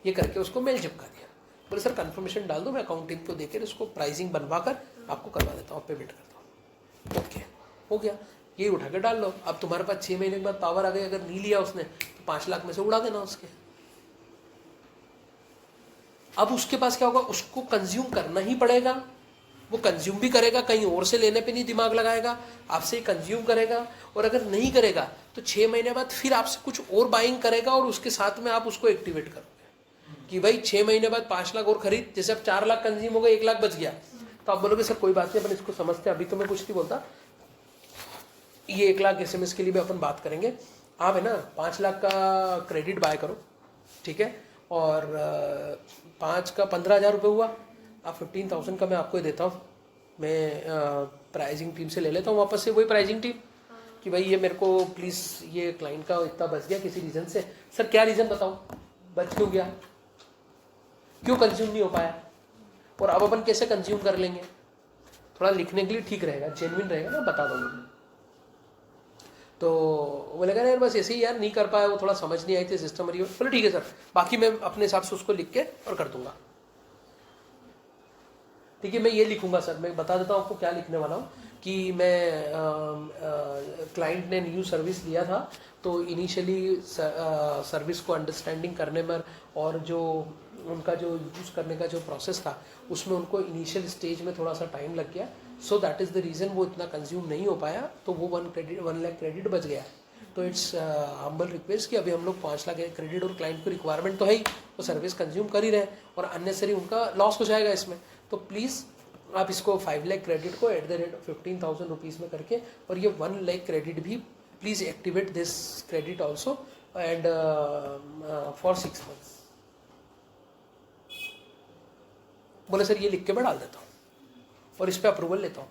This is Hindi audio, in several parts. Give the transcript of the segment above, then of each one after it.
ये करके उसको मेल चिपका दिया। बोले सर कन्फर्मेशन डाल दो, मैं अकाउंट टीम को देकर इसको प्राइसिंग बनवा कर आपको करवा देता हूँ, पेमेंट करता हूँ। ओके हो गया, ये उठा के डाल लो। अब तुम्हारे पास 6 महीने के बाद पावर आ गई, अगर नहीं लिया उसने तो 5 लाख में से उड़ा देना उसके। अब उसके पास क्या होगा, उसको कंज्यूम करना ही पड़ेगा। वो कंज्यूम भी करेगा, कहीं और से लेने पे नहीं दिमाग लगाएगा, आपसे ही कंज्यूम करेगा। और अगर नहीं करेगा तो 6 महीने बाद फिर आपसे कुछ और बाइंग करेगा और उसके साथ में आप उसको एक्टिवेट करोगे कि भाई 6 महीने बाद 5 लाख और खरीद। जैसे अब 4 लाख कंज्यूम हो गए, 1 लाख बच गया, तो आप बोलोगे सर कोई बात नहीं, अपन इसको समझते हैं, अभी तो मैं कुछ नहीं बोलता, ये 1 लाख SMS के लिए भी अपन बात करेंगे। आप है ना 5 लाख का क्रेडिट बाय करो, ठीक है, और 5 का 15,000 रुपये हुआ, आप 15,000 का मैं आपको ही देता हूँ। मैं प्राइजिंग टीम से ले लेता हूँ वापस से वही प्राइजिंग टीम कि भाई ये मेरे को प्लीज़, ये क्लाइंट का इतना बच गया किसी रीज़न से। सर क्या रीज़न बताओ, बच क्यों गया, क्यों कंज्यूम नहीं हो पाया, और अब अपन कैसे कंज्यूम कर लेंगे। थोड़ा लिखने के लिए ठीक रहेगा, जेन्युइन रहेगा ना, बता दो मुझे। तो वो लगा यार बस ऐसे ही यार नहीं कर पाया, वो थोड़ा समझ नहीं आई थी सिस्टम। बोले ठीक है सर, बाकी मैं अपने हिसाब से उसको लिख के और कर दूंगा। ठीक है, मैं ये लिखूंगा सर, मैं बता देता हूँ आपको क्या लिखने वाला हूँ कि मैं क्लाइंट ने न्यू सर्विस लिया था, तो इनिशियली सर्विस को अंडरस्टैंडिंग करने में और जो उनका जो यूज़ करने का जो प्रोसेस था उसमें उनको इनिशियल स्टेज में थोड़ा सा टाइम लग गया। So that is the reason वो इतना कंज्यूम नहीं हो पाया, तो वो 1 लाख क्रेडिट बच गया। तो इट्स हम्बल रिक्वेस्ट कि अभी हम लोग 5 लाख क्रेडिट, और क्लाइंट को रिक्वायरमेंट तो है ही, वो सर्विस कंज्यूम कर ही रहे हैं और अननेसरी उनका लॉस हो जाएगा इसमें। तो प्लीज़ आप इसको 5 लाख क्रेडिट को @15,000 रुपीज़ में करके, और ये 1 लाख क्रेडिट भी please activate this credit also and for 6 months. बोले सर ये लिख के मैं डाल देता हूँ और इस पर अप्रूवल लेता हूँ।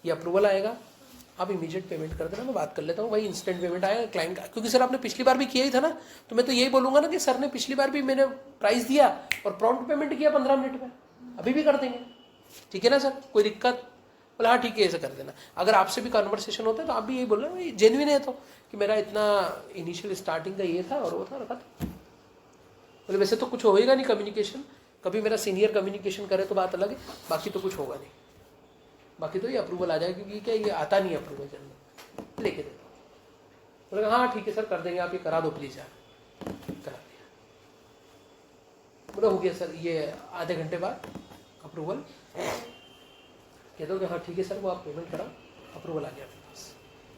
ये अप्रूवल आएगा, आप इमीडिएट पेमेंट कर देना, मैं बात कर लेता हूँ। भाई इंस्टेंट पेमेंट आएगा क्लाइंट का, क्योंकि सर आपने पिछली बार भी किया ही था ना, तो मैं तो यही बोलूँगा ना कि सर ने पिछली बार भी मैंने प्राइस दिया और प्रॉम्प्ट पेमेंट किया 15 मिनट में, अभी भी कर देंगे, ठीक है ना सर, कोई दिक्कत। बोला हाँ ठीक है, ऐसा कर देना। अगर आपसे भी कन्वर्सेशन होता है तो आप भी यही बोल रहे हैं, जेन्युइन है तो, कि मेरा इतना इनिशियल स्टार्टिंग का ये था और वो था, रखा था। बोले वैसे तो कुछ होएगा नहीं कम्युनिकेशन, कभी मेरा सीनियर कम्युनिकेशन करे तो बात अलग है, बाकी तो कुछ होगा नहीं, बाकी तो ये अप्रूवल आ जाएगा, क्योंकि क्या ये आता नहीं अप्रूवल जल्दी, लेके देता हूँ। बोले हाँ ठीक है सर कर देंगे, आप ये करा दो प्लीज़ यार, करा दिया। बोला हो गया सर, ये आधे घंटे बाद अप्रूवल कह दो कि हाँ ठीक है सर, वो आप पेमेंट कराओ, अप्रूवल आ गया मेरे पास,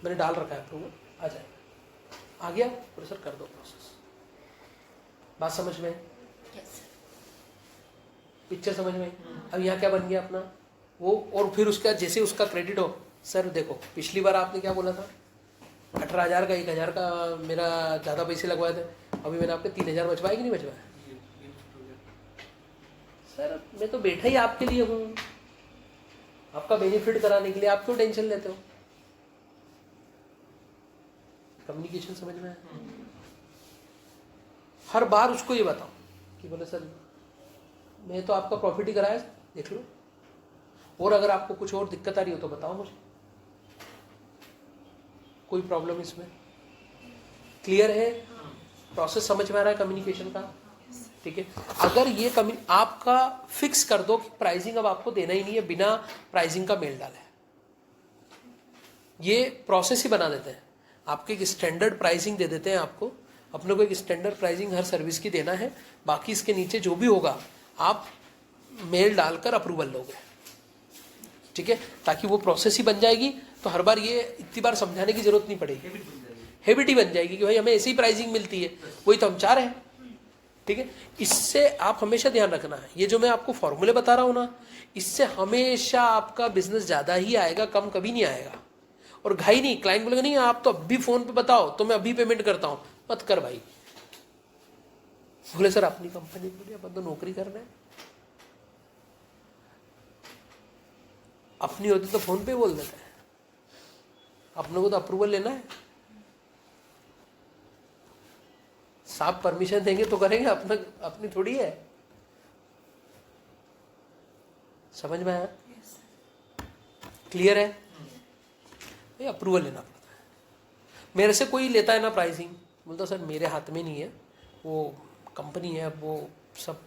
मैंने डाल रखा है अप्रूवल, आ जाएगा। आ गया, बोले सर कर दो प्रोसेस। बात समझ में, पिक्चर समझ में। अब यहाँ क्या बन गया अपना वो, और फिर उसका जैसे उसका क्रेडिट हो, सर देखो पिछली बार आपने क्या बोला था, 18,000 का 1,000 का मेरा ज़्यादा पैसे लगवाए थे, अभी मैंने आपके 3,000 बचवाए कि नहीं बचवाए। सर मैं तो बैठा ही आपके लिए हूँ, आपका बेनिफिट कराने के लिए, आप क्यों टेंशन लेते हो। कम्युनिकेशन समझ में आया। हर बार उसको ये बताओ कि बोले सर मैं तो आपका प्रॉफिट ही कराया, देख लो, और अगर आपको कुछ और दिक्कत आ रही हो तो बताओ मुझे, कोई प्रॉब्लम इसमें। क्लियर है, प्रोसेस समझ में आ रहा है कम्युनिकेशन का, ठीक है। अगर ये आपका फिक्स कर दो कि प्राइसिंग अब आपको देना ही नहीं है, बिना प्राइसिंग का मेल डाले, ये प्रोसेस ही बना देते हैं, आपको एक स्टैंडर्ड प्राइसिंग दे देते हैं, आपको अपने को एक स्टैंडर्ड प्राइसिंग हर सर्विस की देना है, बाकी इसके नीचे जो भी होगा आप मेल डालकर अप्रूवल लोगे, ठीक है, ताकि वो प्रोसेस ही बन जाएगी। तो हर बार ये इतनी बार समझाने की जरूरत नहीं पड़ेगी, हैबिट ही बन जाएगी कि भाई हमें ऐसी ही प्राइसिंग मिलती है, वही तो हम चाह रहे हैं, ठीक है। इससे आप हमेशा ध्यान रखना है, ये जो मैं आपको फॉर्मूले बता रहा हूँ ना, इससे हमेशा आपका बिजनेस ज़्यादा ही आएगा, कम कभी नहीं आएगा। और घाई नहीं, क्लाइंट बोलेगा नहीं आप तो अभी फ़ोन पे बताओ तो मैं अभी पेमेंट करता हूँ, मत कर भाई। बोले सर अपनी कंपनी के लिए अपन तो नौकरी कर रहे हैं, अपनी होती तो फ़ोन पे बोल देते हैं, अपने को तो अप्रूवल लेना है, साहब परमिशन देंगे तो करेंगे, अपना अपनी थोड़ी है। समझ में आया, क्लियर है। ये अप्रूवल लेना पड़ता है। मेरे से कोई लेता है ना प्राइसिंग, बोलता सर मेरे हाथ में नहीं है, वो कंपनी है वो सब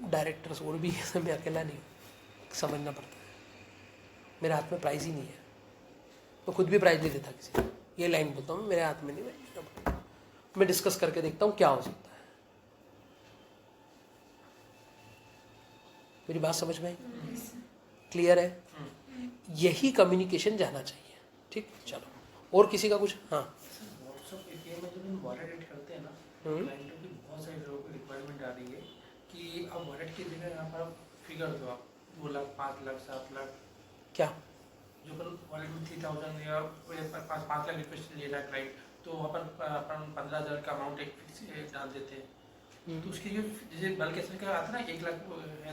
डायरेक्टर्स और भी है, मैं अकेला नहीं हूँ, समझना पड़ता है। मेरे हाथ में प्राइज़ ही नहीं है, मैं खुद भी प्राइज़ नहीं देता किसी को, ये लाइन बोलता हूँ मेरे हाथ में नहीं, मैं डिस्कस करके देखता हूँ क्या हो सकता है। मेरी बात समझ में आई? क्लियर है? यही कम्युनिकेशन जाना चाहिए। ठीक, चलो और किसी का कुछ? हाँ, व्हाट्सएप एपीआई में जब हम वॉलेट ऐड करते हैं ना, क्लाइंटों की बहुत सारी लोगों की रिक्वायरमेंट आ रही है कि अब वॉलेट की जगह यहाँ पर आप फिगर दो, आप 2 लाख 5 लाख 7 लाख, क्या जो पर वॉलेट में 3000 या 5 लाख रिक्वेस्ट ले रहा है क्लाइंट, तो वहाँ पर अपन 15,000 का अमाउंट एक फिक्स डाल देते हैं। तो उसके जो जैसे बल्क कैसे का आता है ना, 1 लाख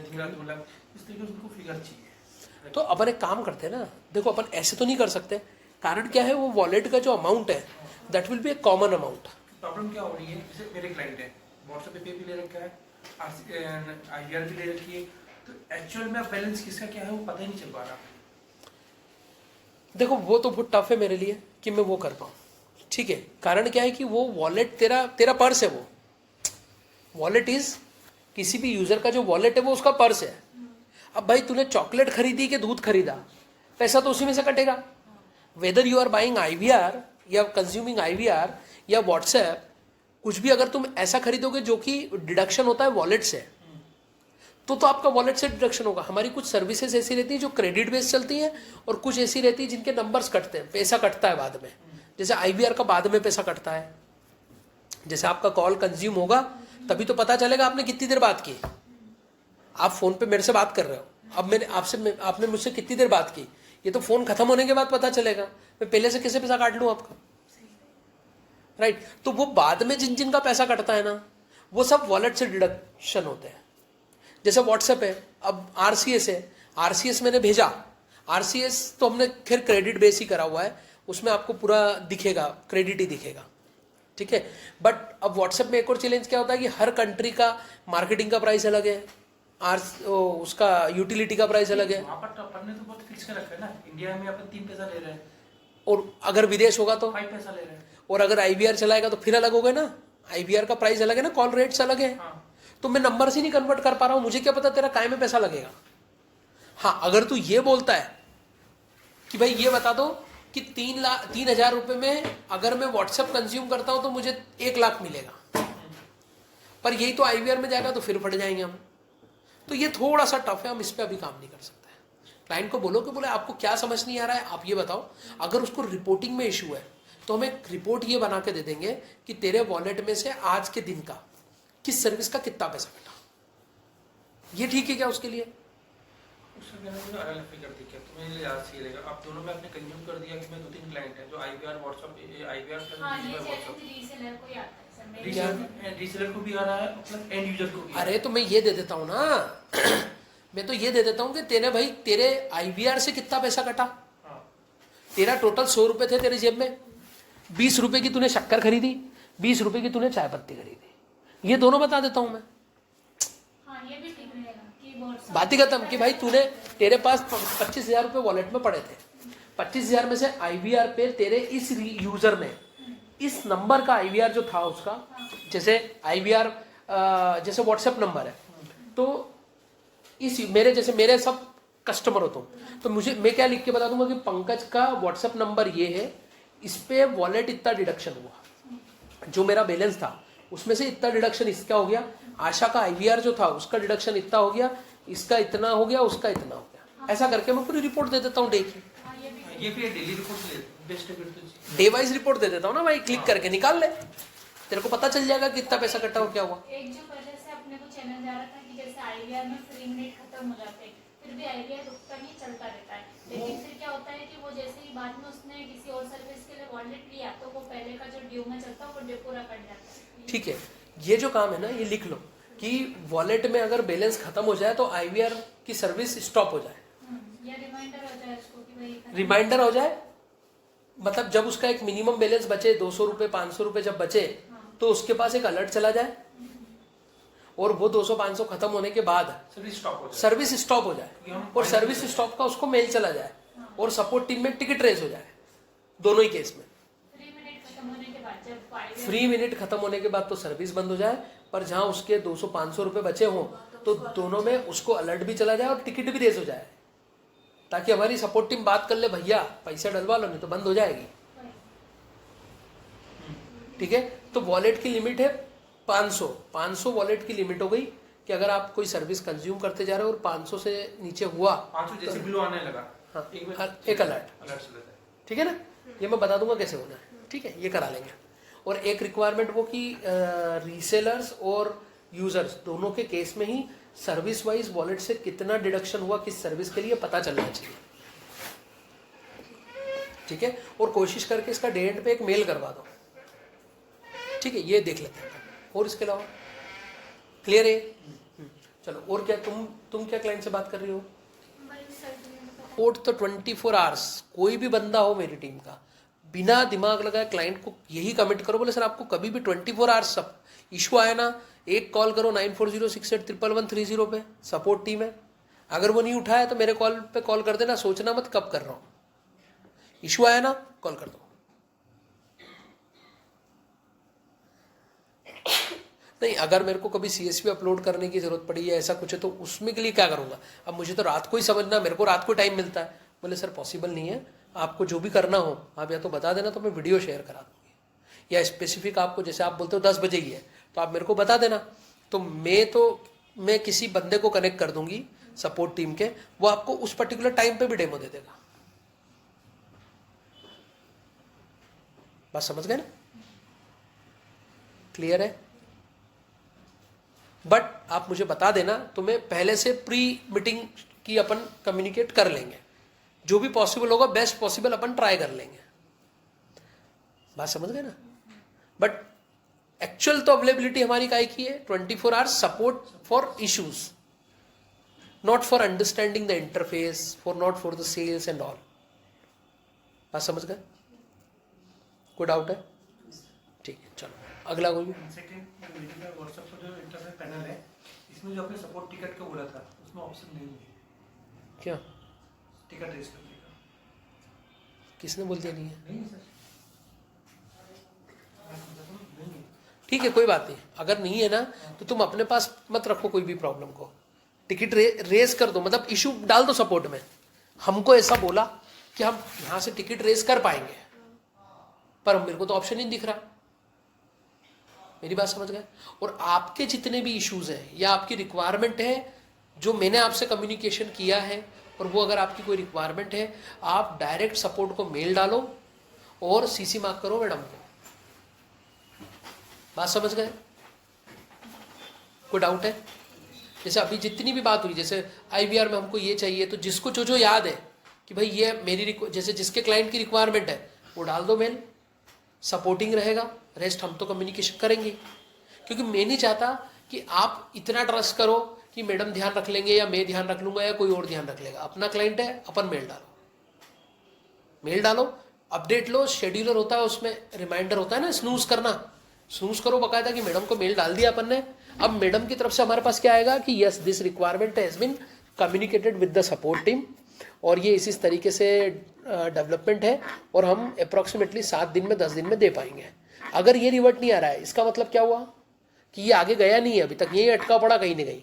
3 लाख 2 लाख, इस तरीके से उनको फिगर चाहिए। तो अपन एक काम करते हैं ना, देखो अपन ऐसे तो नहीं कर सकते, कारण क्या है, वो वॉलेट का जो अमाउंट है that will be A common amount. Problem क्या हो रही है, जैसे मेरे क्लाइंट है, व्हाट्सएप पे भी ले रखा है, IVR भी ले रखी है, तो एक्चुअल में बैलेंस किसका क्या है वो पता ही नहीं चल पा रहा। देखो वो तो बहुत टफ है मेरे लिए कि मैं वो कर पाऊँ, ठीक है। कारण क्या है कि वो वॉलेट तेरा पर्स है, वो वॉलेट इज किसी भी यूजर का जो वॉलेट है वो उसका पर्स है। अब भाई तूने चॉकलेट खरीदी कि दूध खरीदा, पैसा तो उसी में से कटेगा। Whether you are buying IVR या कंज्यूमिंग IVR या व्हाट्सएप, कुछ भी अगर तुम ऐसा खरीदोगे जो कि डिडक्शन होता है वॉलेट से, तो आपका वॉलेट से डिडक्शन होगा। हमारी कुछ सर्विसेज ऐसी रहती है जो क्रेडिट बेस्ड चलती हैं, और कुछ ऐसी रहती है जिनके नंबर्स कटते हैं, पैसा कटता है बाद में। जैसे IVR का बाद में पैसा कटता है, जैसे आपका कॉल कंज्यूम होगा तभी तो पता चलेगा आपने कितनी देर बात की। आप फोन पे मेरे से बात कर रहे हो, अब आपने मुझसे कितनी देर बात की, ये तो फोन खत्म होने के बाद पता चलेगा। मैं पहले से कैसे पैसा काट लूं आपका, राइट? तो वो बाद में जिन का पैसा कटता है ना, वो सब वॉलेट से डिडक्शन होते हैं। जैसे व्हाट्सएप है, अब RCS है, RCS मैंने भेजा, RCS तो हमने फिर क्रेडिट बेस ही करा हुआ है, उसमें आपको पूरा दिखेगा, क्रेडिट ही दिखेगा, ठीक है। बट अब व्हाट्सएप में एक और चैलेंज क्या होता है कि हर कंट्री का मार्केटिंग का प्राइस अलग है, उसका यूटिलिटी का प्राइस अलग है। वहाँ पर अपन ने तो बहुत फिक्स कर रखा है ना, इंडिया में अपन 3 पैसा ले रहे हैं, और अगर विदेश होगा तो 5 पैसा ले रहे हैं, और अगर IVR चलाएगा तो फिर अलग होगा ना, IVR का प्राइस अलग है ना, कॉल रेट्स अलग है। तो मैं नंबर से नहीं कन्वर्ट कर पा रहा हूं, मुझे क्या पता तेरा काय में पैसा लगेगा। हाँ, अगर तू ये बोलता है कि भाई ये बता दो कि 3,000 रुपए में अगर मैं व्हाट्सएप कंज्यूम करता हूं तो मुझे 1 लाख मिलेगा, पर यही तो IVR में जाएगा तो फिर फट जाएंगे हम। तो ये थोड़ा सा टफ है, हम इस पर अभी काम नहीं कर सकते। क्लाइंट को बोलो कि बोले आपको क्या समझ नहीं आ रहा है, आप ये बताओ। अगर उसको रिपोर्टिंग में इशू है तो हम एक रिपोर्ट ये बना के दे देंगे कि तेरे वॉलेट में से आज के दिन का किस सर्विस का कितना पैसा कटा, ये ठीक है क्या उसके लिए? उससे कहना मुझे अलग फिगर दिखे तो मेरे लिए ज़्यादा सही रहेगा। आप दोनों में आपने कंज्यूम कर दिया कि मैं 2-3 क्लाइंट हैं जो IVR व्हाट्सएप IVR रीसेलर को भी आ रहा है, मतलब एंड यूजर को भी। अरे तो मैं ये दे देता हूँ ना मैं तो ये दे देता हूँ कि तेरे IVR से कितना पैसा कटा। तेरा टोटल 100 रुपए थे तेरे जेब में, 20 रुपए की तूने शक्कर खरीदी, 20 रुपए की तूने चाय पत्ती खरीदी, ये दोनों बता देता हूं मैं। ये भी ठीक रहेगा कि बात ही खत्म कि भाई तेरे पास 25,000 रुपए वॉलेट में पड़े थे, 25,000 में से IVR पे तेरे इस यूजर ने इस नंबर का IVR जो था उसका, जैसे IVR जैसे व्हाट्सएप नंबर है, तो इस मेरे सब कस्टमर हो तो मैं क्या लिख के बता दूंगा कि पंकज का व्हाट्सएप नंबर ये है, इस पे वॉलेट इतना डिडक्शन हुआ, जो मेरा बैलेंस था उसमें से इतना डिडक्शन इसका हो गया, आशा का IVR जो था उसका डिडक्शन इतना हो गया, इसका इतना हो गया, उसका इतना हो गया। ऐसा करके मैं पूरी रिपोर्ट दे देता हूँ डे की। ये फिर डेली रिपोर्ट बेस्ट है, फिर तो डे वाइज रिपोर्ट दे देता हूँ ना भाई, क्लिक करके निकाल ले, तेरे को पता चल जाएगा कितना पैसा कटा और क्या हुआ। एक जो पहले से अपने को चैलेंज आ रहा था कि जैसे IVR में फ्री मिनट खत्म हो जाते हैं, फिर भी IVR रुकता नहीं, चलता रहता है। लेकिन फिर क्या होता है कि वो जैसे ही बाद में उसने किसी और सर्विस के लिए वॉलेट लिया तो वो पहले का जो ड्यू में चलता है वो ड्यू पूरा कट जाता है। ठीक है, ये जो काम है ना ये लिख लो कि वॉलेट में अगर बैलेंस खत्म हो जाए तो IVR की सर्विस स्टॉप हो जाए, या रिमाइंडर हो जाए उसको कि भाई रिमाइंडर हो जाए, मतलब जब उसका एक मिनिमम बैलेंस बचे 200 रुपए 500 रुपए जब बचे तो उसके पास एक अलर्ट चला जाए, और वो 200-500 खत्म होने के बाद सर्विस स्टॉप हो जाए और सर्विस स्टॉप का उसको मेल चला जाए और सपोर्ट टीम में टिकट रेज हो जाए, दोनों ही केस में। 3 मिनट खत्म होने के बाद जब IVR फ्री मिनट खत्म होने के बाद तो सर्विस बंद हो जाए, पर जहां उसके 200-500 रुपए बचे हों तो दोनों में उसको अलर्ट भी चला जाए और टिकट भी रेज हो जाए, ताकि हमारी सपोर्ट टीम बात कर ले, भैया पैसा डलवा लो नहीं तो बंद हो जाएगी। ठीक है, तो वॉलेट की लिमिट है 500 वॉलेट की लिमिट हो गई कि अगर आप कोई सर्विस कंज्यूम करते जा रहे हो और 500 से नीचे हुआ 500 जैसे बिलो आने लगा, हाँ, एक एक अलर्ट। चला जाए। ठीक है ना, ये मैं बता दूंगा कैसे होना है। ठीक है, ये करा लेंगे। और एक रिक्वायरमेंट वो कि रीसेलर्स और यूजर्स दोनों के केस में ही सर्विस वाइज वॉलेट से कितना डिडक्शन हुआ किस सर्विस के लिए पता चलना चाहिए। ठीक है, और कोशिश करके इसका डे एंड पे एक मेल करवा दो। ठीक है, ये देख लेते हैं। और इसके अलावा क्लियर है? चलो, और क्या तुम क्या क्लाइंट से बात कर रही हो? सपोर्ट तो 24 आवर्स, कोई भी बंदा हो मेरी टीम का, बिना दिमाग लगाए क्लाइंट को यही कमिट करो, बोले सर आपको कभी भी 24 आवर्स सब इशू आया ना, एक कॉल करो 9406811130 पे, सपोर्ट टीम है। अगर वो नहीं उठाया तो मेरे कॉल पे कॉल कर देना, सोचना मत कब कर रहा हूँ, इशू आया ना कॉल कर दो। नहीं, अगर मेरे को कभी CSV अपलोड करने की जरूरत पड़ी या ऐसा कुछ है तो उसमें के लिए क्या करूंगा? अब मुझे तो रात को ही समझना, मेरे को रात को टाइम मिलता है। बोले सर पॉसिबल नहीं है, आपको जो भी करना हो आप या तो बता देना तो मैं वीडियो शेयर करा दूंगी, या स्पेसिफिक आपको जैसे आप बोलते हो 10 बजे ही है तो आप मेरे को बता देना, तो मैं किसी बंदे को कनेक्ट कर दूंगी सपोर्ट टीम के, वो आपको उस पर्टिकुलर टाइम पे भी डेमो दे देगा। बात समझ गए ना? क्लियर है? बट आप मुझे बता देना तो मैं पहले से प्री मीटिंग की अपन कम्युनिकेट कर लेंगे, जो भी पॉसिबल होगा बेस्ट पॉसिबल अपन ट्राई कर लेंगे। बात समझ गए ना? बट एक्चुअल तो अवेलेबिलिटी हमारी काय की है 24 hours support for issues, not for understanding the interface, not for the sales and all. बात समझ गए? कोई डाउट है? ठीक है, चलो अगला कोई भी। व्हाट्सएप पर जो इंटरफेस पैनल है इसमें जो आपने सपोर्ट टिकट का बोला था उसमें ऑप्शन नहीं है क्या टिकट रेज करने का? किसने बोल दिया नहीं है? नहीं है सर, नहीं है। ठीक है, कोई बात नहीं, अगर नहीं है ना तो तुम अपने पास मत रखो कोई भी प्रॉब्लम को, टिकट रेज कर दो, मतलब इशू डाल दो सपोर्ट में। हमको ऐसा बोला कि हम यहां से टिकट रेज कर पाएंगे, पर मेरे को तो ऑप्शन ही दिख रहा। मेरी बात समझ गए? और आपके जितने भी इश्यूज हैं या आपकी रिक्वायरमेंट है जो मैंने आपसे कम्युनिकेशन किया है, और वो अगर आपकी कोई रिक्वायरमेंट है आप डायरेक्ट सपोर्ट को मेल डालो और CC मार्क करो मैडम को। बात समझ गए? कोई डाउट है? जैसे अभी जितनी भी बात हुई, जैसे IVR में हमको ये चाहिए, तो जिसको जो जो याद है कि भाई ये मेरी जैसे जिसके क्लाइंट की रिक्वायरमेंट है वो डाल दो मेल, सपोर्टिंग रहेगा, रेस्ट हम तो कम्युनिकेशन करेंगे। क्योंकि मैं नहीं चाहता कि आप इतना ट्रस्ट करो कि मैडम ध्यान रख लेंगे या मैं ध्यान रख लूंगा या कोई और ध्यान रख लेगा। अपना क्लाइंट है, अपन मेल डालो, अपडेट लो, शेड्यूलर होता है उसमें रिमाइंडर होता है ना, स्नूज करना, स्नूज करो बकायदा कि मैडम को मेल डाल दिया अपन ने। अब मैडम की तरफ से हमारे पास क्या आएगा कि yes this requirement has been communicated with the support team, और ये इस तरीके से डेवलपमेंट है और हम अप्रॉक्सीमेटली 7 दिन में 10 दिन में दे पाएंगे। अगर ये रिवर्ट नहीं आ रहा है इसका मतलब क्या हुआ कि ये आगे गया नहीं है, अभी तक यही अटका पड़ा कहीं नहीं कहीं।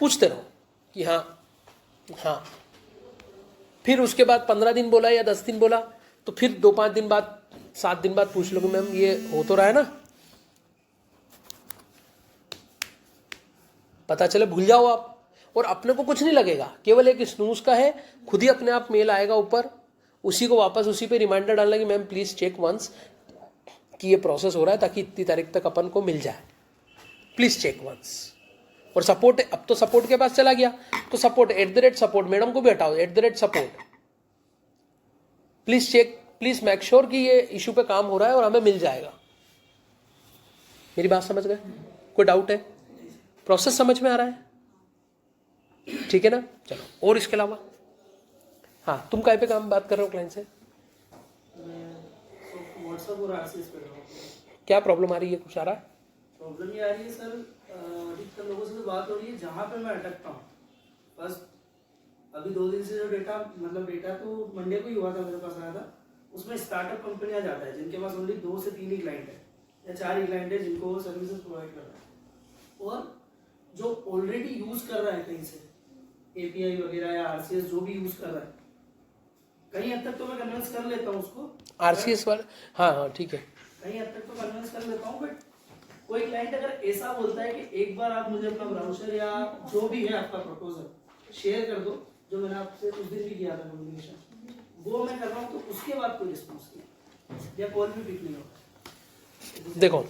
पूछते रहो कि हाँ, फिर उसके बाद 15 दिन बोला या 10 दिन बोला तो फिर 2-5 दिन बाद 7 दिन बाद पूछ लो कि मैम ये हो तो रहा है ना, पता चले भूल जाओ आप, और अपने को कुछ नहीं लगेगा, केवल एक स्नूज का है, खुद ही अपने आप मेल आएगा ऊपर, उसी को वापस उसी पे रिमाइंडर डालना कि मैम प्लीज चेक वंस कि ये प्रोसेस हो रहा है ताकि इतनी तारीख तक अपन को मिल जाए, प्लीज चेक वंस। और सपोर्ट, अब तो सपोर्ट के पास चला गया तो सपोर्ट @support, मैडम को भी हटाओ @support, please check, please make sure कि ये इशू पे काम हो रहा है और हमें मिल जाएगा। मेरी बात समझ गए? कोई डाउट है? प्रोसेस समझ में आ रहा है? ठीक है ना? चलो, और इसके अलावा हाँ, तुम काय पे काम बात कर रहे हो क्लाइंट से? व्हाट्सएप और RCS पे रहा हूँ। क्या प्रॉब्लम आ रही है? कुछ आ रहा है? प्रॉब्लम ये आ रही है सर, अधिकतर लोगों से तो बात हो रही है जहाँ पे मैं अटकता हूँ। बस अभी 2 दिन से जो डेटा तो मंडे को ही हुआ था, मेरे पास आया था, उसमें स्टार्टअप कंपनियां ज़्यादा है जिनके पास ओनली 2 से 3 ही क्लाइंट है या 4 ही क्लाइंट है जिनको वो सर्विसेज प्रोवाइड कर रहा है, और जो ऑलरेडी यूज़ कर रहा है कहीं से API वगैरह या RCS जो भी यूज़ कर रहा है, कहीं हद तक तो मैं कन्विंस कर लेता हूँ उसको, RCS वाला, हाँ ठीक है, कहीं हद तक तो कन्विंस कर लेता हूँ, बट कोई क्लाइंट अगर ऐसा बोलता है कि एक बार आप मुझे अपना ब्राउज़र या जो भी है आपका प्रपोजल शेयर कर दो, जो मैंने आपसे उस दिन भी किया था कम्युनिकेशन, वो मैं कर रहा हूँ, तो उसके बाद कोई रिस्पॉन्स नहीं या कॉल भी पिक नहीं होता। देखो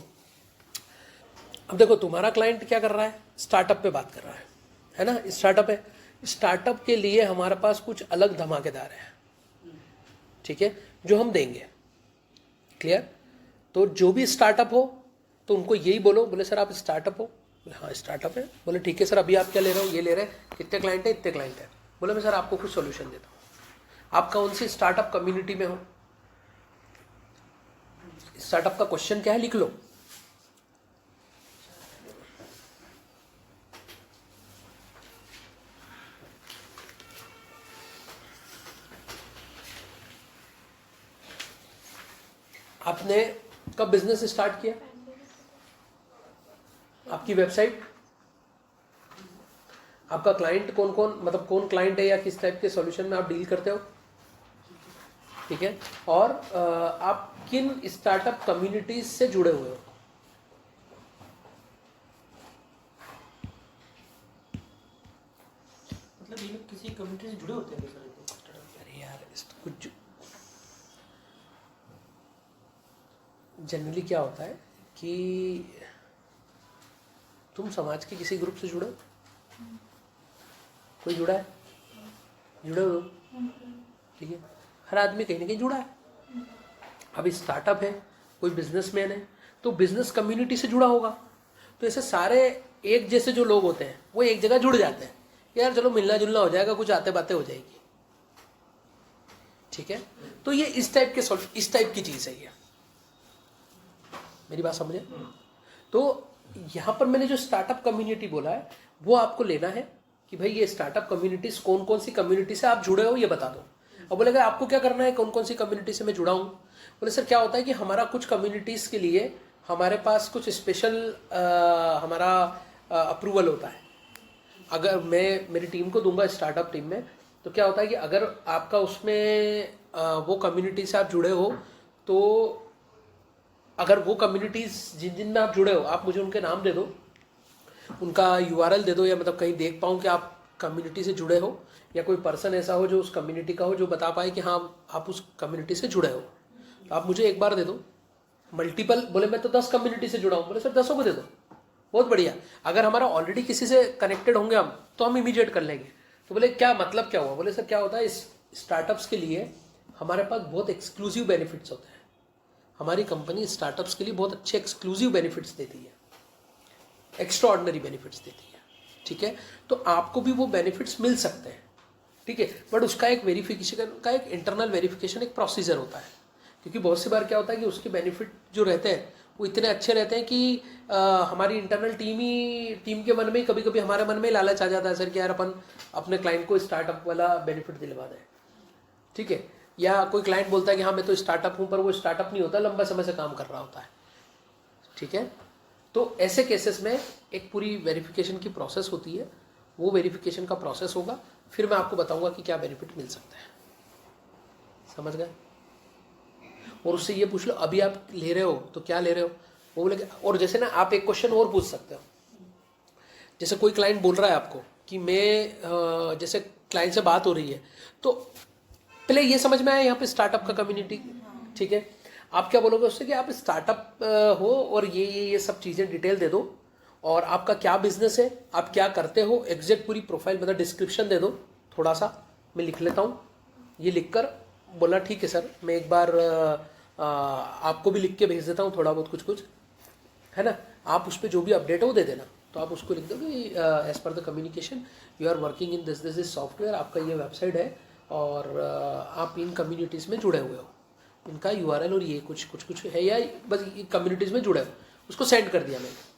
अब देखो तुम्हारा क्लाइंट क्या कर रहा है, स्टार्टअप पे बात कर रहा है ना, स्टार्टअप है, स्टार्टअप के लिए हमारे पास कुछ अलग धमाकेदार है, ठीक है, जो हम देंगे, क्लियर। तो जो भी स्टार्टअप हो तो उनको यही बोलो, बोले सर आप स्टार्टअप हो, बोले हाँ स्टार्टअप है, बोले ठीक है सर अभी आप क्या ले रहे हो, ये ले रहे हैं, कितने क्लाइंट है, इतने क्लाइंट है, बोले मैं सर आपको कुछ सोल्यूशन देता हूँ। आप कौन सी स्टार्टअप कम्युनिटी में हो, स्टार्टअप का क्वेश्चन क्या है लिख लो, आपने कब बिजनेस स्टार्ट किया, आपकी वेबसाइट, आपका क्लाइंट कौन कौन, मतलब कौन क्लाइंट है या किस टाइप के सॉल्यूशन में आप डील करते हो, ठीक है, और आप किन स्टार्टअप कम्युनिटीज से जुड़े हुए हो। मतलब ये लोग किसी कम्युनिटी से जुड़े होते हैं सर? अरे यार इसको कुछ जनरली क्या होता है कि तुम समाज के किसी ग्रुप से जुड़े हो, कोई जुड़ा है, जुड़े हो, ठीक है, हर आदमी कहीं ना कहीं जुड़ा है। अब स्टार्टअप है, कोई बिजनेसमैन है तो बिजनेस कम्युनिटी से जुड़ा होगा, तो ऐसे सारे एक जैसे जो लोग होते हैं वो एक जगह जुड़ जाते हैं, यार चलो मिलना जुलना हो जाएगा, कुछ आते बातें हो जाएगी, ठीक है। तो ये इस टाइप की चीज़ है, ये मेरी बात समझे। तो यहाँ पर मैंने जो स्टार्टअप कम्युनिटी बोला है वो आपको लेना है कि भाई ये स्टार्टअप कम्युनिटीज कौन कौन सी कम्युनिटी से आप जुड़े हो ये बता दो। अब बोलेगा आपको क्या करना है, कौन कौन सी कम्युनिटी से मैं जुड़ा हूँ, बोले सर क्या होता है कि हमारा कुछ कम्युनिटीज़ के लिए हमारे पास कुछ स्पेशल हमारा अप्रूवल होता है। अगर मैं मेरी टीम को दूंगा स्टार्टअप टीम में, तो क्या होता है कि अगर आपका उसमें वो कम्युनिटी से आप जुड़े हो, तो अगर वो कम्युनिटीज़ जिन जिन में आप जुड़े हो आप मुझे उनके नाम दे दो, उनका URL दे दो, या मतलब कहीं देख पाऊँ कि आप कम्युनिटी से जुड़े हो, या कोई पर्सन ऐसा हो जो उस कम्युनिटी का हो जो बता पाए कि हाँ आप उस कम्युनिटी से जुड़े हो, तो आप मुझे एक बार दे दो। मल्टीपल, बोले मैं तो 10 कम्युनिटी से जुड़ा हूँ, बोले सर 10 को दे दो, बहुत बढ़िया। अगर हमारा ऑलरेडी किसी से कनेक्टेड होंगे हम तो हम इमीडिएट कर लेंगे। तो बोले क्या मतलब क्या हुआ, बोले सर क्या होता है इस स्टार्टअप्स के लिए हमारे पास बहुत एक्सक्लूसिव बेनिफिट्स होते हैं, हमारी कंपनी स्टार्टअप्स के लिए बहुत अच्छे एक्सक्लूसिव बेनिफिट्स देती है, एक्स्ट्राऑर्डिनरी बेनिफिट्स देती है, ठीक है। तो आपको भी वो बेनिफिट्स मिल सकते हैं, ठीक है, बट उसका एक वेरिफिकेशन का एक इंटरनल वेरिफिकेशन एक प्रोसीजर होता है, क्योंकि बहुत सी बार क्या होता है कि उसके बेनिफिट जो रहते हैं वो इतने अच्छे रहते हैं कि हमारी इंटरनल टीम के मन में कभी कभी हमारे मन में लालच आ जाता है सर कि यार अपन अपने क्लाइंट को स्टार्टअप वाला बेनिफिट दिलवा दें, ठीक है। या कोई क्लाइंट बोलता है कि हाँ मैं तो स्टार्टअप हूँ, पर वो स्टार्टअप नहीं होता, लंबा समय से काम कर रहा होता है, ठीक है। तो ऐसे केसेस में एक पूरी वेरिफिकेशन की प्रोसेस होती है, वो वेरिफिकेशन का प्रोसेस होगा, फिर मैं आपको बताऊंगा कि क्या बेनिफिट मिल सकता है, समझ गए। और उससे ये पूछ लो अभी आप ले रहे हो तो क्या ले रहे हो, वो बोले। और जैसे ना आप एक क्वेश्चन और पूछ सकते हो, जैसे कोई क्लाइंट बोल रहा है आपको कि मैं जैसे क्लाइंट से बात हो रही है, तो पहले ये समझ में आया यहाँ पे स्टार्टअप का कम्युनिटी, ठीक है। आप क्या बोलोगे उससे कि आप स्टार्टअप हो और ये सब चीज़ें डिटेल दे दो, और आपका क्या बिजनेस है, आप क्या करते हो, एग्जैक्ट पूरी प्रोफाइल मतलब डिस्क्रिप्शन दे दो, थोड़ा सा मैं लिख लेता हूँ। ये लिखकर बोला ठीक है सर, मैं एक बार आपको भी लिख के भेज देता हूँ थोड़ा बहुत कुछ है ना, आप उस पर जो भी अपडेट है वो दे देना। तो आप उसको लिख दो कि एज पर the communication you are working in this software, आपका ये वेबसाइट है और आप इन कम्युनिटीज़ में जुड़े हुए हो, इनका URL और ये कुछ है, या बस कम्युनिटीज़ में जुड़े हो, उसको सेंड कर दिया मैंने।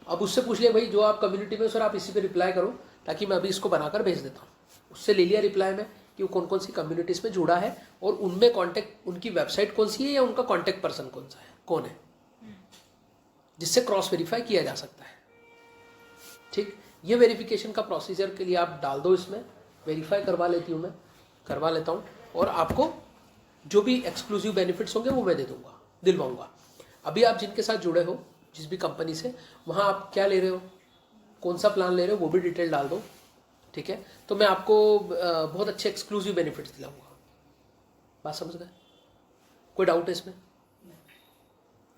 अब उससे पूछ लिया भाई जो आप कम्युनिटी में सर आप इसी पे रिप्लाई करो, ताकि मैं अभी इसको बनाकर भेज देता हूँ। उससे ले लिया रिप्लाई में कि वो कौन कौन सी कम्युनिटीज़ में जुड़ा है और उनमें कॉन्टैक्ट, उनकी वेबसाइट कौन सी है या उनका कॉन्टैक्ट पर्सन कौन सा है, कौन है, जिससे क्रॉस वेरीफाई किया जा सकता है। ठीक, ये वेरिफिकेशन का प्रोसीजर के लिए आप डाल दो, इसमें वेरीफाई करवा लेती हूँ, मैं करवा लेता हूँ, और आपको जो भी एक्सक्लूसिव बेनिफिट्स होंगे वो मैं दे दूँगा, दिलवाऊँगा। अभी आप जिनके साथ जुड़े हो, जिस भी कंपनी से, वहाँ आप क्या ले रहे हो, कौन सा प्लान ले रहे हो, वो भी डिटेल डाल दो। ठीक है, तो मैं आपको बहुत अच्छे एक्सक्लूसिव बेनिफिट्स दिलाऊंगा। बात समझ गए? कोई डाउट है इसमें?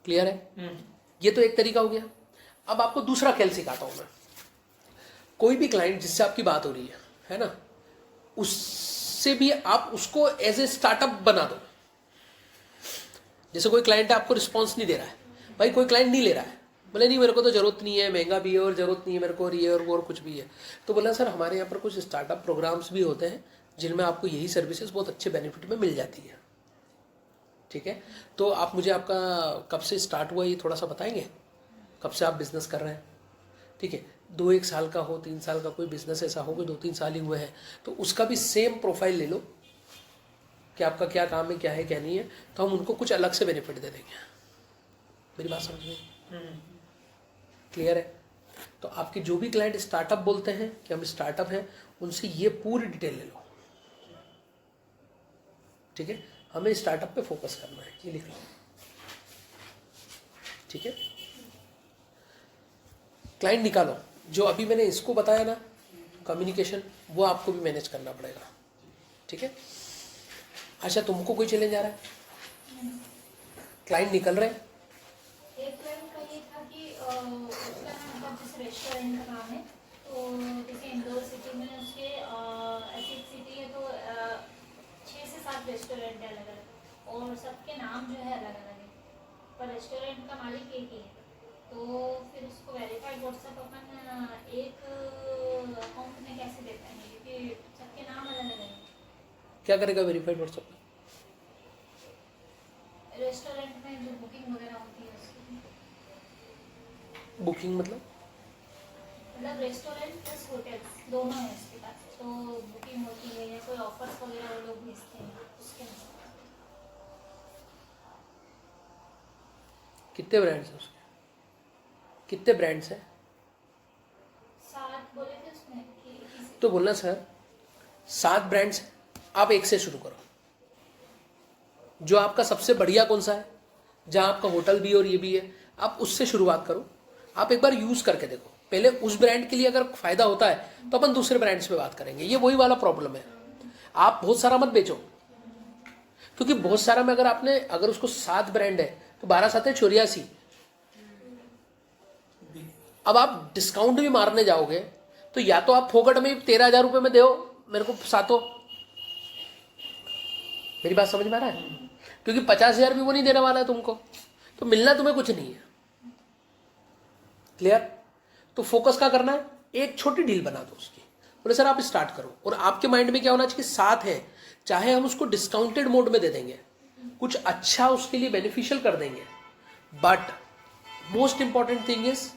क्लियर है? ये तो एक तरीका हो गया। अब आपको दूसरा खेल सिखाता हूं मैं। कोई भी क्लाइंट जिससे आपकी बात हो रही है ना, उससे भी आप उसको एज ए स्टार्टअप बना दो। जैसे कोई क्लाइंट है, आपको रिस्पॉन्स नहीं दे रहा है, भाई कोई क्लाइंट नहीं ले रहा है, बोले नहीं मेरे को तो ज़रूरत नहीं है, महंगा भी है और ज़रूरत नहीं है मेरे को, और ये और वो और कुछ भी है, तो बोला सर हमारे यहाँ पर कुछ स्टार्टअप प्रोग्राम्स भी होते हैं जिनमें आपको यही सर्विसेज बहुत अच्छे बेनिफिट में मिल जाती है। ठीक है, तो आप मुझे आपका कब से स्टार्ट हुआ ये थोड़ा सा बताएंगे, कब से आप बिज़नेस कर रहे हैं? ठीक है, 2-1 साल का हो, 3 साल का कोई बिज़नेस ऐसा हो, कोई 2-3 साल ही हुए हैं, तो उसका भी सेम प्रोफाइल ले लो कि आपका क्या काम है, क्या है क्या नहीं है, तो हम उनको कुछ अलग से बेनिफिट दे देंगे। मेरी बात समझ में क्लियर है? तो आपके जो भी क्लाइंट स्टार्टअप बोलते हैं कि हम स्टार्टअप हैं, उनसे ये पूरी डिटेल ले लो। ठीक है, हमें स्टार्टअप पे फोकस करना है, ये लिख लो। ठीक है, क्लाइंट निकालो। जो अभी मैंने इसको बताया ना कम्युनिकेशन, वो आपको भी मैनेज करना पड़ेगा। ठीक है, अच्छा तुमको कोई चैलेंज आ रहा है? क्लाइंट निकल रहे हैं? एक क्लाइंट का ये था कि उसका मतलब जैसे रेस्टोरेंट का नाम है, तो जैसे इंदौर सिटी में उसके ऐसी एक सिटी है तो 6 से 7 रेस्टोरेंट है अलग अलग, और सबके नाम जो है अलग अलग है, पर रेस्टोरेंट का मालिक एक ही है। तो फिर उसको वेरीफाइड व्हाट्सएप अपन एक अकाउंट में कैसे दे पाएंगे, क्योंकि सबके नाम अलग अलग है। क्या करेगा वेरीफाइड व्हाट्सएप में? रेस्टोरेंट में जो बुकिंग वगैरह होती है उसकी, बुकिंग मतलब रेस्टोरेंट प्लस होटल्स दोनों है उसके पास, तो बुकिंग होती है या कोई ऑफर्स वगैरह वो लोग भेजते हैं उसके अनुसार। कितने ब्रांड्स हैं उसके? कितने ब्रांड्स हैं? 7 बोले थे उसमें कि तो बोलना सर 7 ब्रांड्स, आप एक से शुरू करो। जो आपका सबसे बढ़िया कौन सा है, जहां आपका होटल भी और ये भी है, आप उससे शुरुआत करो। आप एक बार यूज करके देखो, पहले उस ब्रांड के लिए अगर फायदा होता है तो अपन दूसरे ब्रांड्स पे बात करेंगे। ये वही वाला प्रॉब्लम है, आप बहुत सारा मत बेचो, क्योंकि बहुत सारा में अगर उसको 7 ब्रांड है तो 12-7 है 84। अब आप डिस्काउंट भी मारने जाओगे तो या तो आप फोकट में 13,000 रुपये में दो मेरे को सातों। मेरी बात समझ में आ रहा है? क्योंकि 50,000 भी वो नहीं देने वाला है तुमको, तो मिलना तुम्हें कुछ नहीं है। क्लियर? तो फोकस क्या करना है, एक छोटी डील बना दो उसकी, बोले सर आप स्टार्ट करो। और आपके माइंड में क्या होना चाहिए, 7 है, चाहे हम उसको डिस्काउंटेड मोड में दे देंगे, कुछ अच्छा उसके लिए बेनिफिशियल कर देंगे, but most important thing is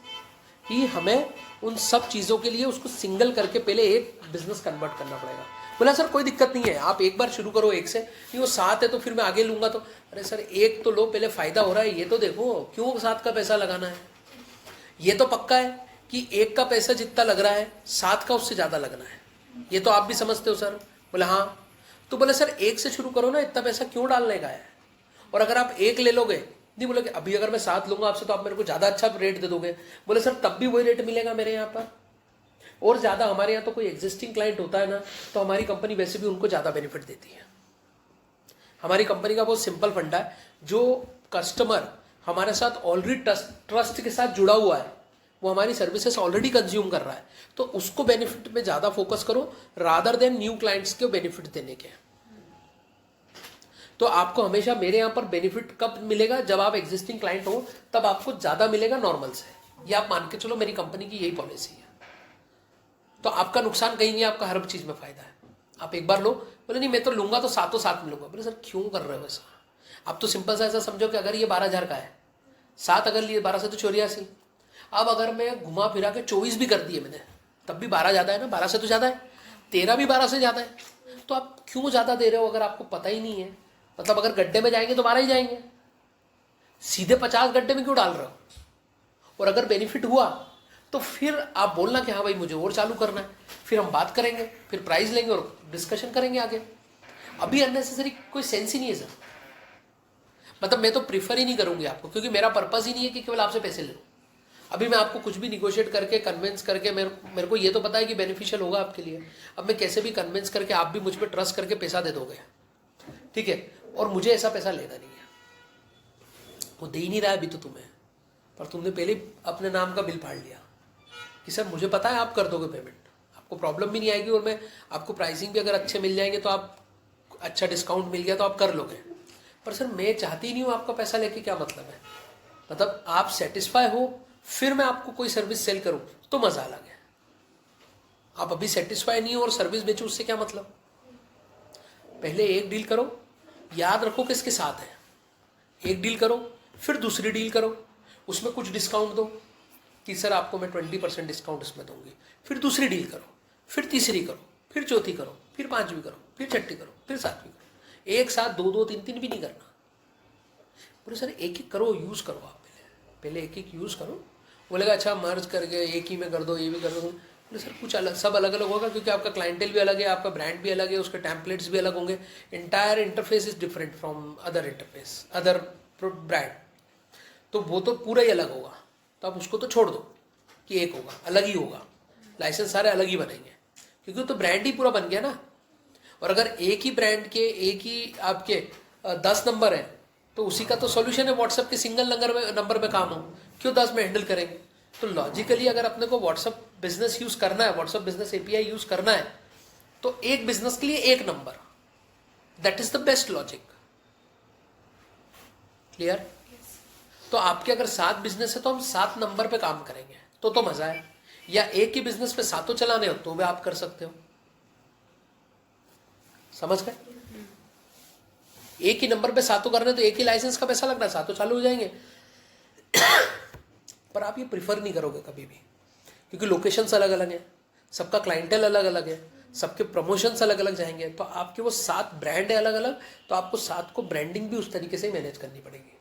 कि हमें उन सब चीज़ों के लिए उसको सिंगल करके पहले एक बिजनेस कन्वर्ट करना पड़ेगा। बोला सर कोई दिक्कत नहीं है, आप एक बार शुरू करो एक से, नहीं वो 7 है तो फिर मैं आगे लूंगा। तो अरे सर एक तो लो, पहले फायदा हो रहा है ये तो देखो, क्यों 7 का पैसा लगाना है? ये तो पक्का है कि एक का पैसा जितना लग रहा है 7 का उससे ज़्यादा लगना है, ये तो आप भी समझते हो सर। बोले हाँ, तो बोले सर एक से शुरू करो ना, इतना पैसा क्यों डालने का है? और अगर आप एक ले लोगे, नहीं बोले कि अभी अगर मैं 7 लूंगा आपसे तो आप मेरे को ज़्यादा अच्छा रेट दे दोगे, बोले सर तब भी वही रेट मिलेगा मेरे यहाँ पर, और ज़्यादा हमारे यहाँ तो कोई एग्जिस्टिंग क्लाइंट होता है ना, तो हमारी कंपनी वैसे भी उनको ज़्यादा बेनिफिट देती है। हमारी कंपनी का बहुत सिंपल फंडा है, जो कस्टमर हमारे साथ ऑलरेडी ट्रस्ट के साथ जुड़ा हुआ है, वो हमारी सर्विसेज ऑलरेडी कंज्यूम कर रहा है, तो उसको बेनिफिट में ज़्यादा फोकस करो रादर देन न्यू क्लाइंट्स के बेनिफिट देने के। तो आपको हमेशा मेरे यहाँ पर बेनिफिट कब मिलेगा, जब आप एग्जिस्टिंग क्लाइंट हो तब आपको ज़्यादा मिलेगा नॉर्मल से। ये आप मान के चलो, मेरी कंपनी की यही पॉलिसी है। तो आपका नुकसान कहीं नहीं, आपका हर चीज़ में फायदा है। आप एक बार लो, बोले नहीं मैं तो लूंगा तो 7 में लूंगा, बोले सर क्यों कर रहे हो ऐसा? आप तो सिंपल सा ऐसा समझो कि अगर ये 12,000 का है, 7 अगर लिए 12 से तो 84, अब अगर मैं घुमा फिरा के 24 भी कर दिए मैंने, तब भी 12 ज़्यादा है ना, 12 से तो ज़्यादा है, 13 भी 12 से ज़्यादा है, तो आप क्यों ज़्यादा दे रहे हो अगर आपको पता ही नहीं है? मतलब अगर गड्ढे में जाएंगे तो 12 ही जाएंगे, सीधे 50 गड्ढे में क्यों डाल रहे हो? और अगर बेनिफिट हुआ तो फिर आप बोलना कि हाँ भाई मुझे और चालू करना है, फिर हम बात करेंगे, फिर प्राइस लेंगे और डिस्कशन करेंगे आगे। अभी अननेसेसरी कोई सेंस ही नहीं है सर। मतलब मैं तो प्रीफर ही नहीं करूंगी आपको, क्योंकि मेरा पर्पस ही नहीं है कि केवल आपसे पैसे ले लो। अभी मैं आपको कुछ भी निगोशिएट करके कन्विंस करके मेरे को ये तो पता है कि बेनिफिशियल होगा आपके लिए। अब मैं कैसे भी कन्विंस करके आप भी मुझ पर ट्रस्ट करके पैसा दे दोगे, ठीक है, और मुझे ऐसा पैसा लेना नहीं है, वो दे ही नहीं रहा है अभी तो तुम्हें, पर तुमने पहले अपने नाम का बिल फाड़ लिया कि सर मुझे पता है आप कर दोगे पेमेंट, आपको प्रॉब्लम भी नहीं आएगी, और मैं आपको प्राइसिंग भी अगर अच्छे मिल जाएंगे तो आप अच्छा डिस्काउंट मिल गया तो आप कर लोगे। पर सर मैं चाहती ही नहीं हूँ आपका पैसा लेके, क्या मतलब है? मतलब आप सेटिस्फाई हो फिर मैं आपको कोई सर्विस सेल करूँ तो मजा अलग है। आप अभी सेटिस्फाई नहीं हो और सर्विस बेचो, उससे क्या मतलब? पहले एक डील करो, याद रखो किसके साथ है, एक डील करो फिर दूसरी डील करो, उसमें कुछ डिस्काउंट दो कि सर आपको मैं 20% डिस्काउंट इसमें दूंगी, फिर दूसरी डील करो, फिर तीसरी करो, फिर चौथी करो, फिर पांचवी करो, फिर छठी करो, फिर सातवीं करो। एक साथ दो दो तीन तीन भी नहीं करना। बोले सर एक एक करो, यूज करो, आप पहले एक एक यूज करो। बोलेगा अच्छा मर्ज करके एक ही में कर दो, ये भी कर दो। बोले सर कुछ अलग, सब अलग अलग होगा क्योंकि आपका क्लाइंटेल भी अलग है, आपका ब्रांड भी अलग है, उसके टेम्पलेट्स भी अलग होंगे, entire interface is different from other interface other brand, तो वो तो पूरा ही अलग होगा। तो आप उसको तो छोड़ दो कि एक होगा, अलग ही होगा, लाइसेंस सारे अलग ही बनेंगे, क्योंकि तो ब्रांड ही पूरा बन गया ना। और अगर एक ही ब्रांड के एक ही आपके 10 नंबर है तो उसी का तो सॉल्यूशन है व्हाट्सएप के सिंगल नंबर में काम हो, क्यों 10 में हैंडल करेंगे? तो लॉजिकली अगर अपने को व्हाट्सएप बिजनेस यूज करना है, व्हाट्सएप बिजनेस एपीआई यूज करना है, तो एक बिजनेस के लिए एक number, that is the best logic. Clear? तो आपके अगर 7 बिजनेस है तो हम 7 नंबर पे काम करेंगे तो मजा है, या एक ही बिजनेस पे 7 चलाने हो तो भी आप कर सकते हो। समझ गए? एक ही नंबर पे 7 करने तो एक ही लाइसेंस का पैसा लगना है, 7 चालू हो जाएंगे। पर आप ये प्रिफर नहीं करोगे कभी भी, क्योंकि लोकेशंस अलग अलग हैं, सबका क्लाइंटेल अलग अलग है, सबके प्रमोशंस अलग अलग जाएंगे। तो आपके वो 7 ब्रांड है अलग अलग, तो आपको 7 को ब्रांडिंग भी उस तरीके से मैनेज करनी पड़ेगी।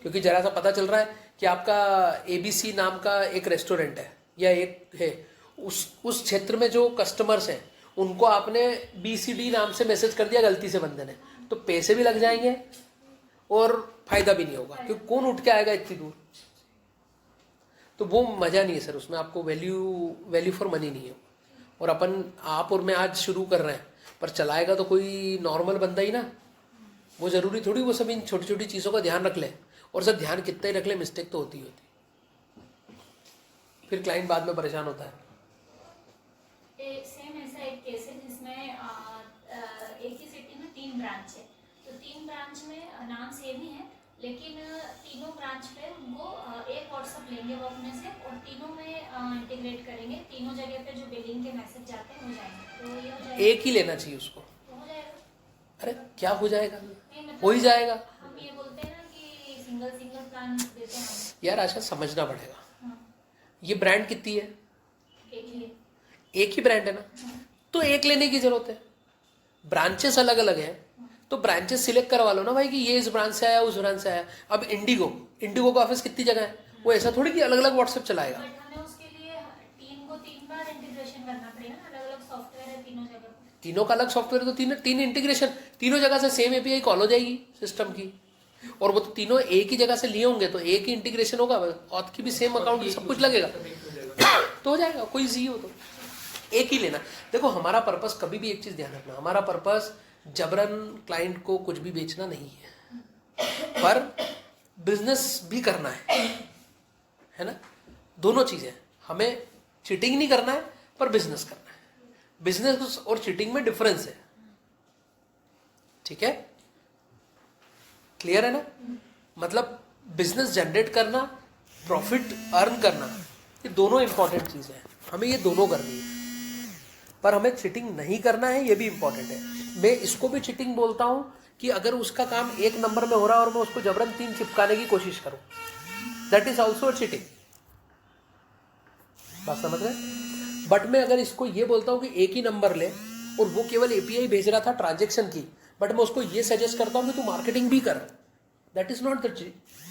क्योंकि जरा सा पता चल रहा है कि आपका ABC नाम का एक रेस्टोरेंट है या एक है, उस क्षेत्र में जो कस्टमर्स हैं उनको आपने BCD नाम से मैसेज कर दिया गलती से बंदे ने, तो पैसे भी लग जाएंगे और फायदा भी नहीं होगा, क्योंकि कौन उठ के आएगा इतनी दूर? तो वो मजा नहीं है सर, उसमें आपको वैल्यू फॉर मनी नहीं है। और आप और मैं आज शुरू कर रहे हैं, पर चलाएगा तो कोई नॉर्मल बंदा ही ना। वो जरूरी थोड़ी वो सब इन छोटी छोटी चीज़ों का ध्यान रख ले, और सर ध्यान कितना ही रख ले मिस्टेक तो होती होती, फिर क्लाइंट बाद में परेशान होता है। सेम ऐसा एक केस है जिसमें एक ही सिटी में 3 ब्रांच है, तो 3 ब्रांच में नाम सेम ही है, लेकिन तीनों ब्रांच पे उनको एक व्हाट्सएप लेंगे वो अपने से, और तीनों में इंटीग्रेट करेंगे, तीनों जगह पे जो बिलिंग के मैसेज जाते हैं हो जाएंगे, तो ये हो जाएगा। एक ही लेना चाहिए उसको, तो हो जाएगा। अरे क्या हो जाएगा? नहीं, मतलब हो ही जाएगा। हम ये बोलते हैं ना कि सिंगल प्लान देते हैं हम। यार आशा समझना पड़ेगा, हाँ, ये ब्रांड कितनी है? एक ही है। एक ही ब्रांड है ना, तो एक लेने की जरूरत है। ब्रांचेस अलग अलग है तो ब्रांचेस सिलेक्ट करवा लो ना भाई कि ये इस ब्रांच से आया उस ब्रांच से आया। अब इंडिगो का ऑफिस कितनी जगह है, वो ऐसा थोड़ी कि अलग अलग व्हाट्सएप चलाएगा। बट हमें उसके लिए टीम को 3 बार इंटीग्रेशन करना पड़ेगा ना, अलग अलग सॉफ्टवेयर है तीनों जगह पे। तीनों का अलग सॉफ्टवेयर, तो तीन इंटीग्रेशन, तीनों जगह से सेम एपीआई कॉल हो जाएगी सिस्टम की, और वो तो तीनों एक ही जगह से लिए होंगे तो एक ही इंटीग्रेशन होगा, ऑथ की भी सेम अकाउंट सब कुछ लगेगा तो हो जाएगा। कोई सी हो तो एक ही लेना। देखो हमारा पर्पस, कभी भी एक चीज ध्यान रखना, हमारा पर्पस जबरन क्लाइंट को कुछ भी बेचना नहीं है, पर बिजनेस भी करना है ना, दोनों चीजें। हमें चीटिंग नहीं करना है पर बिजनेस करना है। बिजनेस और चीटिंग में डिफरेंस है, ठीक है? क्लियर है ना? मतलब बिजनेस जनरेट करना, प्रॉफिट अर्न करना, ये दोनों इंपॉर्टेंट चीजें हैं, हमें ये दोनों करनी है। पर हमें चीटिंग नहीं करना है, ये भी इंपॉर्टेंट है। मैं इसको भी चीटिंग बोलता हूं कि अगर उसका काम 1 नंबर में हो रहा है और मैं उसको जबरन 3 चिपकाने की कोशिश करूं, दैट इज ऑल्सो चीटिंग। बात समझ रहे? बट मैं अगर इसको ये बोलता हूं कि एक ही नंबर ले और वो केवल एपीआई भेज रहा था ट्रांजेक्शन की, बट मैं उसको ये सजेस्ट करता हूँ कि तू मार्केटिंग भी कर. That is not the